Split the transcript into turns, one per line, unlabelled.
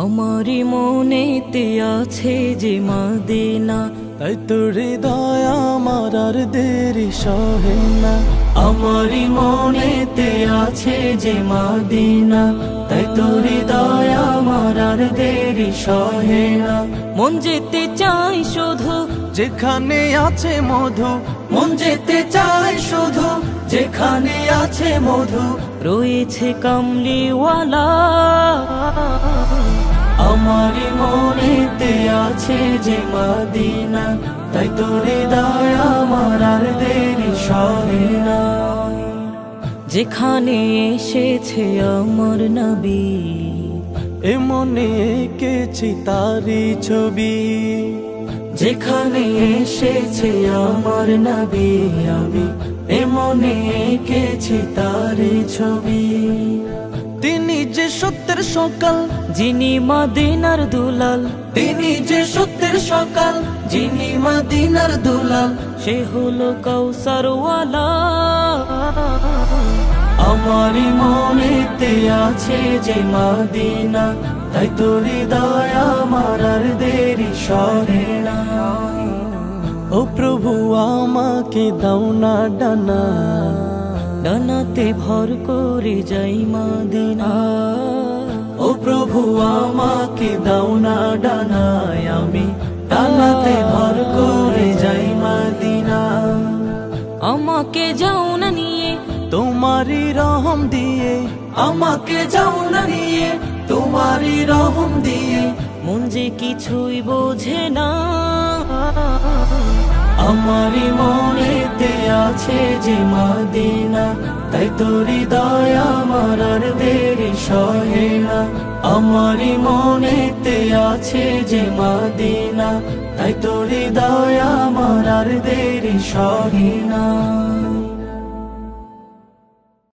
আমারি মনেতে আছে যে মদিনা,
তাই তোর হৃদয় আমার আর দেরি সহে না।
আমারি মনেতে আছে যে মদিনা, তাই তোর হৃদয় আমার আর দেরি সহে না। মন যেতে চাই শুধু
যেখানে আছে মধু,
মন যেতে চাই শুধু যেখানে আছে মধু, রয়েছে কামলিওয়ালা। আমারি মনেতে আছে যে মদিনা, তাই তোর হৃদয় আমার আর দেরি সহে না। যেখানে এসেছে আমার নবী,
এ মনে এঁকেছি তারি ছবি।
যেখানে এসেছে আমার নবী, আমি এ মনে এঁকেছি তার ছবি।
তিনি যে সত্যের সকাল,
যিনি মদিনার দুলাল, তিনি যে সত্যের সকাল, যিনি মদিনার দুলাল, সে হলো কাউসারওয়ালা। আমারি মনেতে আছে যে মদিনা, তাই তোর হৃদয় আমার আর দেরি সহে না।
ও প্রভু আমাকে দাও না ডানা,
ডানাতে ভর করে যাই মদিনা। ও প্রভু আমাকে দাও না ডানায়, আমি ডানাতে ভর করে যাই মদিনা। আমাকে যাও না নিয়ে
তোমারি রহম দিয়ে,
আমাকে যাও না নিয়ে তোমারই রহম দিয়ে, মন যে কিছুই বোঝে না। আমারি মনেতে আছে যে মদিনা, তাই তোর হৃদয় আমার আর দেরি সহে না। আমারি মনেতে আছে যে মদিনা, তাই তোর হৃদয় আমার আর দেরি সহে না।